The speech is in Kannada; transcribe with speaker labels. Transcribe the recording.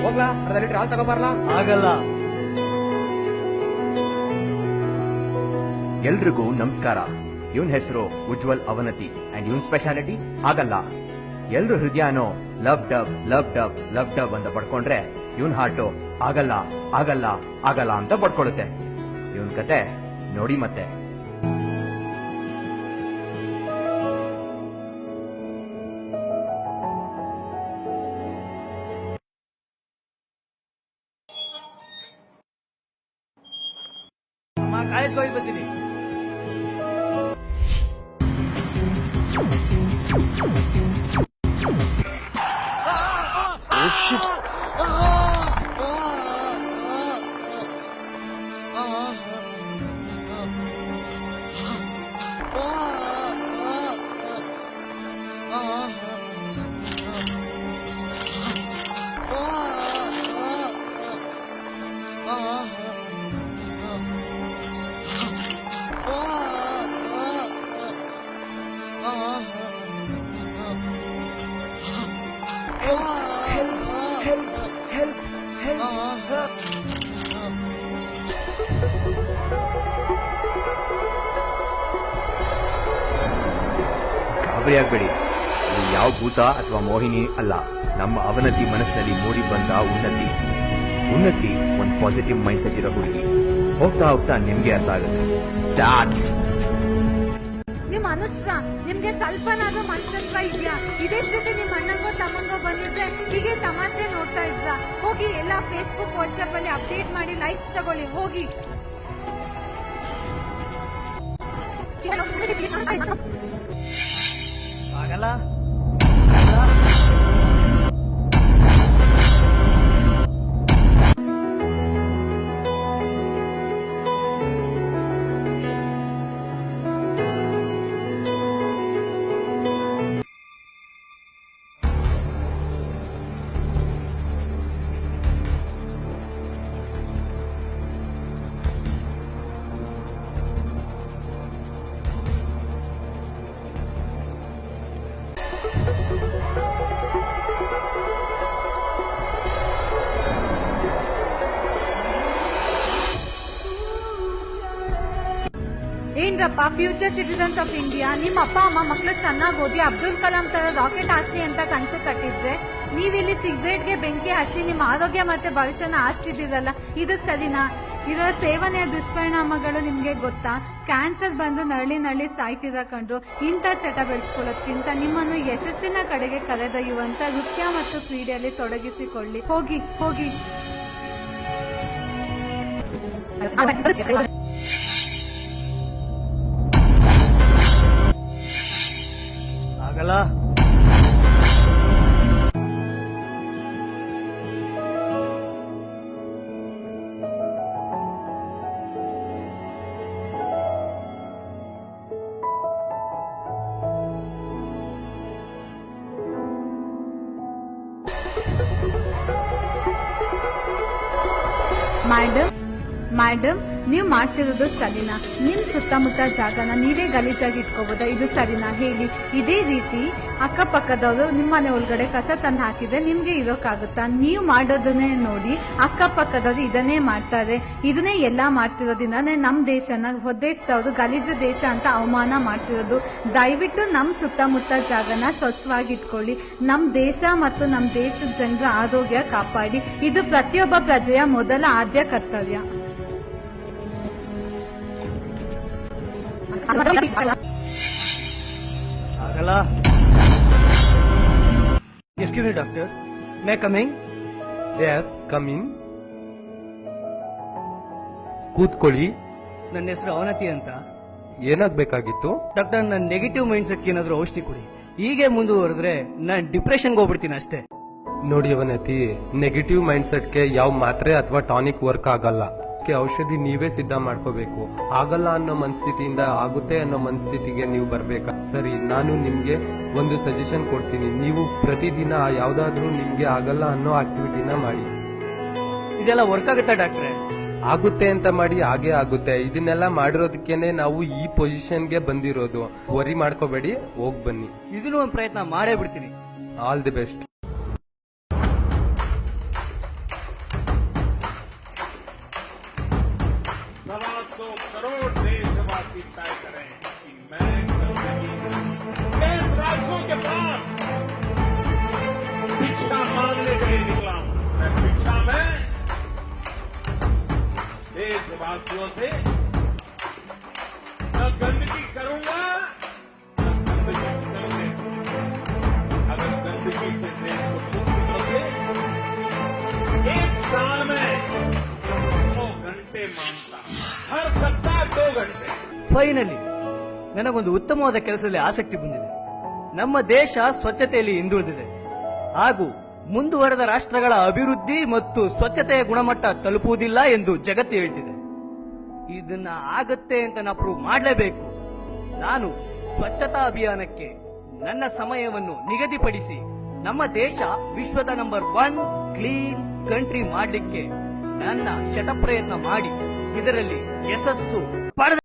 Speaker 1: ಹೋಗ್ಲಾ ಅರ್ಧ ಲೀಟರ್ ಹಾಲು ತಗೋಬಾರ್ಲಾ?
Speaker 2: ಆಗಲ್ಲ.
Speaker 1: ಎಲ್ರಿಗೂ ನಮಸ್ಕಾರ. ಇವನ್ ಹೆಸರು ಉಜ್ವಲ್ ಅವನತಿ ಅಂಡ್ ಇವನ್ ಸ್ಪೆಷಾಲಿಟಿ ಆಗಲ್ಲ. ಎಲ್ರು ಹೃದಯನೋ love dub love dub love dub ಅಂತ ಪಡ್ಕೊಂಡ್ರೆ ಇವನ್ ಹಾರ್ಟು ಆಗಲ್ಲ ಆಗಲ್ಲ ಆಗಲ್ಲ ಅಂತ ಪಡ್ಕೊಳ್ಳುತ್ತೆ. ಇವನ್ ಕತೆ ನೋಡಿ ಮತ್ತೆ.
Speaker 2: ಕಾಲೇಜ್ ಹೋಗಿ ಬರ್ತೀನಿ.
Speaker 1: ಗಾಬರಿ ಆಗ್ಬೇಡಿ, ಇದು ಯಾವ ಭೂತ ಅಥವಾ ಮೋಹಿನಿ ಅಲ್ಲ. ನಮ್ಮ ಅವನತಿ ಮನಸ್ಸಿನಲ್ಲಿ ಮೂಡಿ ಬಂದ ಉನ್ನತಿ. ಉನ್ನತಿ ಒಂದು ಪಾಸಿಟಿವ್ ಮೈಂಡ್ ಸೆಟ್ ಇರೋ ಹುಡುಗಿ. ಹೋಗ್ತಾ ಹೋಗ್ತಾ ನಿಮ್ಗೆ ಅರ್ಥ ಆಗುತ್ತೆ. ಸ್ಟಾರ್ಟ್.
Speaker 3: ನಿಮ್ ಅನುಷ್ಠ ನಿಮ್ಗೆ ಸ್ವಲ್ಪನಾದ್ರೂ ಮನುಷ್ಯತ್ವ ಇದೆಯಾ? ಇದೇ ಸ್ಥಿತಿ ನಿಮ್ ಅಣ್ಣಂಗೋ ತಮ್ಮಂಗೋ ಬಂದಿದ್ರೆ ಹೀಗೆ ತಮಾಷೆ ನೋಡ್ತಾ ಇದ್ರ? ಹೋಗಿ ಎಲ್ಲ ಫೇಸ್ಬುಕ್ ವಾಟ್ಸ್ಆಪ್ ಅಲ್ಲಿ ಅಪ್ಡೇಟ್ ಮಾಡಿ ಲೈಕ್ಸ್ ತಗೊಳ್ಳಿ ಹೋಗಿ.
Speaker 2: ಆಗಲ್ಲ.
Speaker 3: ಏನ್ರಪ್ಪ ಫ್ಯೂಚರ್ ಸಿಟಿಸನ್ಸ್ ಆಫ್ ಇಂಡಿಯಾ, ನಿಮ್ಮ ಅಪ್ಪ ಅಮ್ಮ ಮಕ್ಳು ಚೆನ್ನಾಗಿ ಓದಿ ಅಬ್ದುಲ್ ಕಲಾಂ ತರ ರಾಕೆಟ್ ಆಸ್ತಿ ಅಂತ ಕನಸು ಕಟ್ಟಿದ್ರೆ ನೀವಿಲ್ಲಿ ಸಿಗರೇಟ್ಗೆ ಬೆಂಕಿ ಹಚ್ಚಿ ನಿಮ್ಮ ಆರೋಗ್ಯ ಮತ್ತೆ ಭವಿಷ್ಯನ ಆಸ್ತಿದ್ದೀರಲ್ಲ, ಇದು ಸರಿನಾ? ಇದರ ಸೇವನೆಯ ದುಷ್ಪರಿಣಾಮಗಳು ನಿಮ್ಗೆ ಗೊತ್ತಾ? ಕ್ಯಾನ್ಸರ್ ಬಂದು ನರಳಿ ಸಾಯ್ತಿರ ಕಂಡ್ರು. ಇಂಥ ಚಟ ಬೆಳೆಸ್ಕೊಳ್ಳೋದ್ಕಿಂತ ನಿಮ್ಮನ್ನು ಯಶಸ್ಸಿನ ಕಡೆಗೆ ಕರೆದೊಯ್ಯುವಂತ ನೃತ್ಯ ಮತ್ತು ಕ್ರೀಡೆಯಲ್ಲಿ ತೊಡಗಿಸಿಕೊಳ್ಳಿ. ಹೋಗಿ ಹೋಗಿ.
Speaker 2: ಆಗಲ್ಲ.
Speaker 3: ಮೇಡಮ್ ನೀವು ಮಾಡ್ತಿರೋದು ಸರಿನಾ? ನಿಮ್ ಸುತ್ತಮುತ್ತ ಜಾಗನ ನೀವೇ ಗಲೀಜಾಗಿ ಇಟ್ಕೋಬೋದಾ? ಇದು ಸರಿನಾ ಹೇಳಿ? ಇದೇ ರೀತಿ ಅಕ್ಕಪಕ್ಕದವರು ನಿಮ್ಮನೆ ಒಳಗಡೆ ಕಸ ತಂದು ಹಾಕಿದ್ರೆ ನಿಮ್ಗೆ ಇರೋಕ್ಕಾಗುತ್ತಾ? ನೀವು ಮಾಡೋದನ್ನೇ ನೋಡಿ ಅಕ್ಕಪಕ್ಕದವ್ರು ಇದನ್ನೇ ಮಾಡ್ತಾರೆ. ಇದನ್ನೇ ಎಲ್ಲಾ ಮಾಡ್ತಿರೋದ್ರಿಂದಾನೇ ನಮ್ ದೇಶನ ಹೊದ್ದೇಶದವರು ಗಲೀಜು ದೇಶ ಅಂತ ಅವಮಾನ ಮಾಡ್ತಿರೋದು. ದಯವಿಟ್ಟು ನಮ್ ಸುತ್ತಮುತ್ತ ಜಾಗನ ಸ್ವಚ್ಛವಾಗಿ ಇಟ್ಕೊಳ್ಳಿ. ನಮ್ ದೇಶ ಮತ್ತು ನಮ್ ದೇಶದ ಜನರ ಆರೋಗ್ಯ ಕಾಪಾಡಿ. ಇದು ಪ್ರತಿಯೊಬ್ಬ ಪ್ರಜೆಯ ಮೊದಲ ಆದ್ಯ ಕರ್ತವ್ಯ.
Speaker 2: ಆಗಲ್ಲ. Excuse me doctor, may coming?
Speaker 4: Yes coming. ಕೂತ್ಕೊಳ್ಳಿ.
Speaker 2: ನನ್ನ ಹೆಸರು ಅವನತಿ ಅಂತ.
Speaker 4: ಏನಾಗಬೇಕಾಗಿತ್ತು?
Speaker 2: ಡಾಕ್ಟರ್, ನನ್ನ ನೆಗೆಟಿವ್ ಮೈಂಡ್ ಸೆಟ್ ಏನಾದರೂ ಔಷಧಿ ಕೊಡಿ. ಹೀಗೆ ಮುಂದುವರೆದ್ರೆ ನಾನು ಡಿಪ್ರೆಷನ್ಗೆ ಹೋಗ್ಬಿಡ್ತೀನಿ ಅಷ್ಟೇ.
Speaker 4: ನೋಡಿ ಅವನತಿ, ನೆಗೆಟಿವ್ ಮೈಂಡ್ ಸೆಟ್ಗೆ ಯಾವ ಮಾತ್ರೆ ಅಥವಾ ಟಾನಿಕ್ ವರ್ಕ್ ಆಗಲ್ಲ. ಔಷಧಿ ನೀವೇ ಸಿದ್ಧ ಮಾಡ್ಕೋಬೇಕು. ಆಗಲ್ಲ ಅನ್ನೋ ಮನಸ್ಥಿತಿಯಿಂದ ಆಗುತ್ತೆ ಅನ್ನೋ ಮನಸ್ಥಿತಿಗೆ ನೀವು ಬರ್ಬೇಕಾ? ಸರಿ, ನಾನು ನಿಮ್ಗೆ ಒಂದು ಸಜೆಷನ್ ಕೊಡ್ತೀನಿ. ನೀವು ಪ್ರತಿದಿನ ಯಾವ್ದಾದ್ರೂ ನಿಮ್ಗೆ ಆಗಲ್ಲ ಅನ್ನೋ ಆಕ್ಟಿವಿಟಿನ ಮಾಡಿ.
Speaker 2: ಇದೆಲ್ಲ ವರ್ಕ್ ಆಗುತ್ತಾ ಡಾಕ್ಟ್ರೆ?
Speaker 4: ಆಗುತ್ತೆ ಅಂತ ಮಾಡಿ, ಹಾಗೆ ಆಗುತ್ತೆ. ಇದನ್ನೆಲ್ಲ ಮಾಡಿರೋದಕ್ಕೇನೆ ನಾವು ಈ ಪೊಸಿಷನ್ಗೆ ಬಂದಿರೋದು. ವರಿ ಮಾಡ್ಕೋಬೇಡಿ, ಹೋಗ್ ಬನ್ನಿ.
Speaker 2: ಇದನ್ನು ಒಂದು ಪ್ರಯತ್ನ ಮಾಡೇ ಬಿಡ್ತೀನಿ.
Speaker 4: All the best.
Speaker 5: 125 करोड़ देशवासी तय करें कि मैं देश राज्यों के पास भिक्षा मांगने के लिए निकला हूं। मैं भिक्षा में देशवासियों से न गंदगी करूंगा न गंदगी करने दूंगा। अगर गंदगी से देश को मुक्त करोगे, एक साल में 2 घंटे मांगता, हर सप्ताह 2 घंटे।
Speaker 2: ಫೈನಲಿ ನನಗೊಂದು ಉತ್ತಮವಾದ ಕೆಲಸದಲ್ಲಿ ಆಸಕ್ತಿ ಬಂದಿದೆ. ನಮ್ಮ ದೇಶ ಸ್ವಚ್ಛತೆಯಲ್ಲಿ ಹಿಂದುಳಿದಿದೆ ಹಾಗೂ ಮುಂದುವರೆದ ರಾಷ್ಟ್ರಗಳ ಅಭಿವೃದ್ಧಿ ಮತ್ತು ಸ್ವಚ್ಛತೆಯ ಗುಣಮಟ್ಟ ತಲುಪುವುದಿಲ್ಲ ಎಂದು ಜಗತ್ತು ಹೇಳ್ತಿದೆ. ಇದನ್ನ ಆಗತ್ತೆ ಅಂತ ನಾವು ಪ್ರೂವ್ ಮಾಡಲೇಬೇಕು. ನಾನು ಸ್ವಚ್ಛತಾ ಅಭಿಯಾನಕ್ಕೆ ನನ್ನ ಸಮಯವನ್ನು ನಿಗದಿಪಡಿಸಿ ನಮ್ಮ ದೇಶ ವಿಶ್ವದ ನಂಬರ್ 1 ಕ್ಲೀನ್ ಕಂಟ್ರಿ ಮಾಡಲಿಕ್ಕೆ ನನ್ನ ಶತಪ್ರಯತ್ನ ಮಾಡಿ ಇದರಲ್ಲಿ ಯಶಸ್ಸು ಪಡೆದ